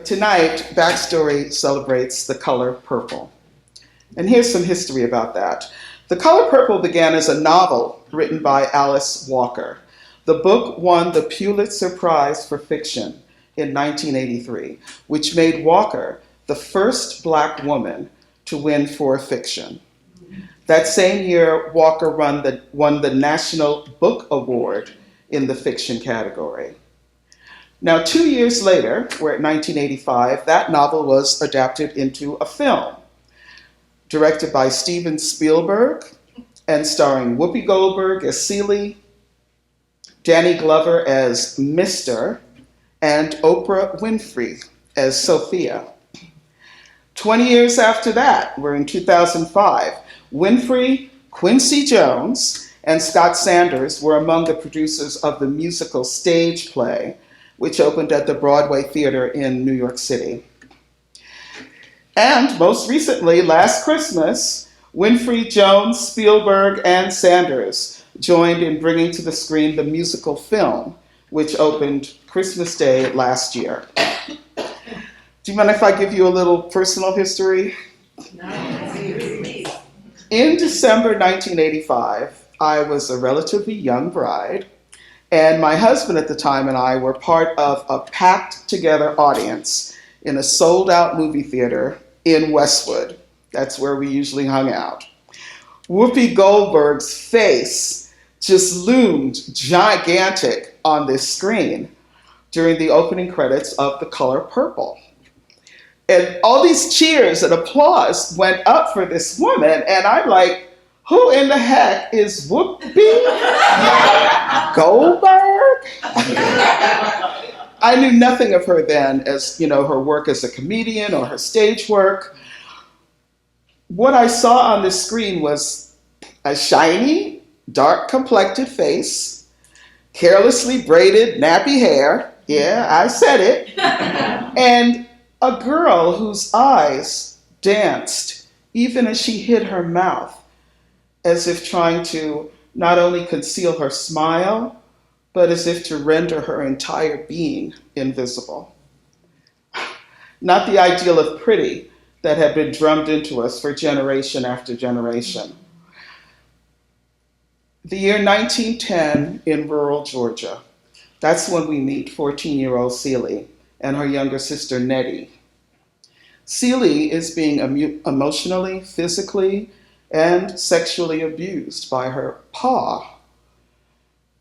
Tonight, Backstory celebrates the color purple. And here's some history about that. The Color Purple began as a novel written by Alice Walker. The book won the Pulitzer Prize for Fiction in 1983, which made Walker the first Black woman to win for fiction. That same year, Walker won the National Book Award in the fiction category. Now, 2 years later, we're at 1985, that novel was adapted into a film, directed by Steven Spielberg and starring Whoopi Goldberg as Celie, Danny Glover as Mr., and Oprah Winfrey as Sophia. 20 years after that, we're in 2005, Winfrey, Quincy Jones, and Scott Sanders were among the producers of the musical stage play, which opened at the Broadway Theater in New York City. And most recently, last Christmas, Winfrey, Jones, Spielberg, and Sanders joined in bringing to the screen the musical film, which opened Christmas Day last year. Do you mind if I give you a little personal history? In December 1985, I was a relatively young bride, and my husband at the time and I were part of a packed together audience in a sold out movie theater in Westwood. That's where we usually hung out. Whoopi Goldberg's face just loomed gigantic on this screen during the opening credits of The Color Purple. And all these cheers and applause went up for this woman, and I'm like, who in the heck is Whoopi Goldberg? I knew nothing of her then as, her work as a comedian or her stage work. What I saw on the screen was a shiny, dark-complected face, carelessly braided, nappy hair, yeah, I said it, and a girl whose eyes danced even as she hid her mouth, as if trying to not only conceal her smile, but as if to render her entire being invisible. Not the ideal of pretty that had been drummed into us for generation after generation. The year 1910 in rural Georgia, that's when we meet 14-year-old Celie and her younger sister Nettie. Celie is being emotionally, physically, and sexually abused by her pa.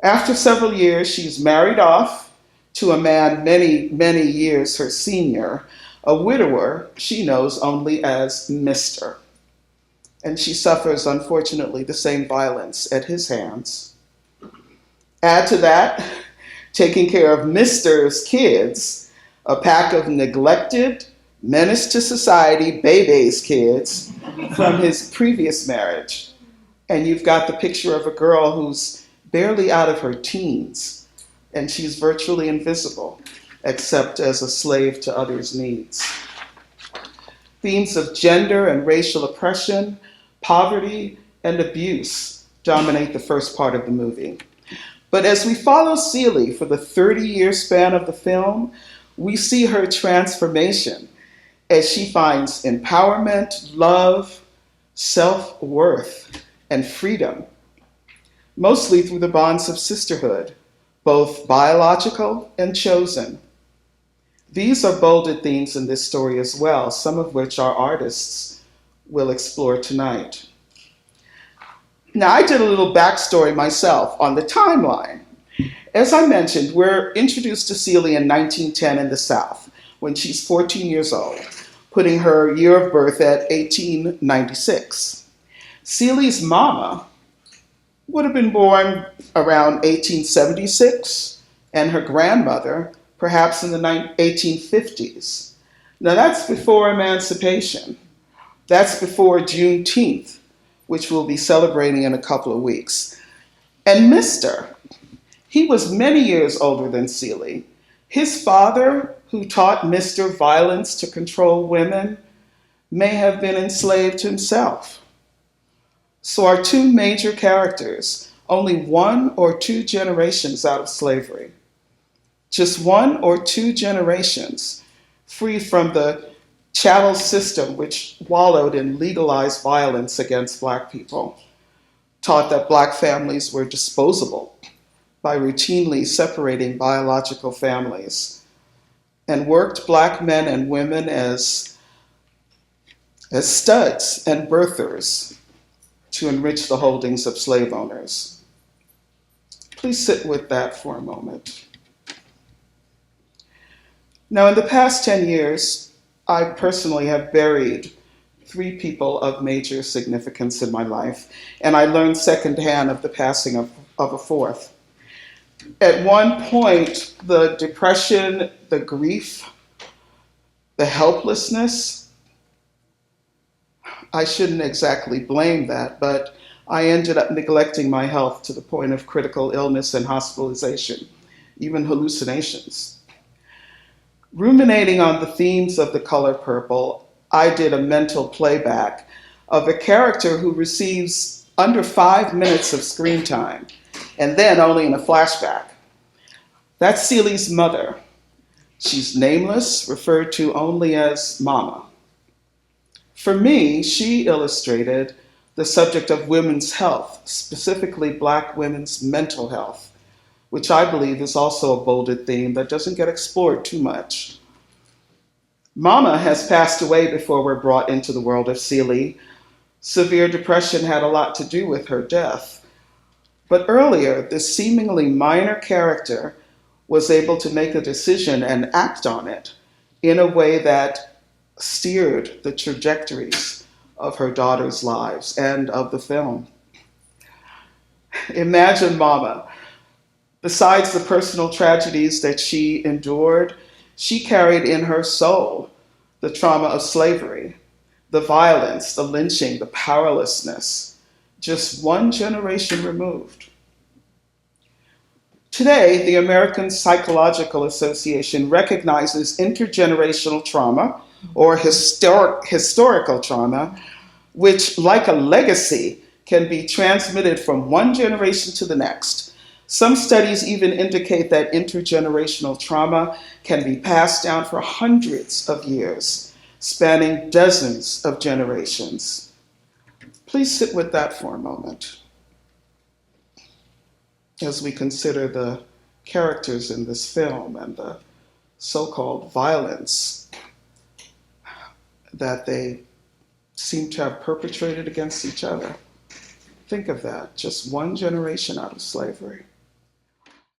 After several years, she's married off to a man many, many years her senior, a widower she knows only as Mr. And she suffers, unfortunately, the same violence at his hands. Add to that, taking care of Mr.'s kids, a pack of neglected, menace to society baby's kids from his previous marriage. And you've got the picture of a girl who's barely out of her teens, and she's virtually invisible, except as a slave to others' needs. Themes of gender and racial oppression, poverty, and abuse dominate the first part of the movie. But as we follow Celie for the 30-year span of the film, we see her transformation as she finds empowerment, love, self-worth, and freedom, mostly through the bonds of sisterhood, both biological and chosen. These are bolded themes in this story as well, some of which our artists will explore tonight. Now, I did a little backstory myself on the timeline. As I mentioned, we're introduced to Celie in 1910 in the South, when she's 14 years old, putting her year of birth at 1896. Celie's mama would have been born around 1876, and her grandmother perhaps in the 1850s. Now that's before emancipation. That's before Juneteenth, which we'll be celebrating in a couple of weeks. And Mr., he was many years older than Celie. His father, who taught Mr. violence to control women, may have been enslaved himself. So our two major characters, only 1 or 2 generations out of slavery. Just 1 or 2 generations free from the chattel system which wallowed in legalized violence against Black people, taught that Black families were disposable by routinely separating biological families, and worked Black men and women as studs and birthers to enrich the holdings of slave owners. Please sit with that for a moment. Now, in the past 10 years, I personally have buried 3 people of major significance in my life, and I learned secondhand of the passing of a fourth. At one point, the depression, the grief, the helplessness, I shouldn't exactly blame that, but I ended up neglecting my health to the point of critical illness and hospitalization, even hallucinations. Ruminating on the themes of The Color Purple, I did a mental playback of a character who receives under 5 minutes of screen time, and then only in a flashback. That's Celie's mother. She's nameless, referred to only as Mama. For me, she illustrated the subject of women's health, specifically Black women's mental health, which I believe is also a bolded theme that doesn't get explored too much. Mama has passed away before we're brought into the world of Celie. Severe depression had a lot to do with her death. But earlier, this seemingly minor character was able to make a decision and act on it in a way that steered the trajectories of her daughter's lives and of the film. Imagine Mama. Besides the personal tragedies that she endured, she carried in her soul the trauma of slavery, the violence, the lynching, the powerlessness, just one generation removed. Today, the American Psychological Association recognizes intergenerational trauma, or historical trauma, which, like a legacy, can be transmitted from one generation to the next. Some studies even indicate that intergenerational trauma can be passed down for hundreds of years, spanning dozens of generations. Please sit with that for a moment as we consider the characters in this film and the so-called violence that they seem to have perpetrated against each other. Think of that, just one generation out of slavery.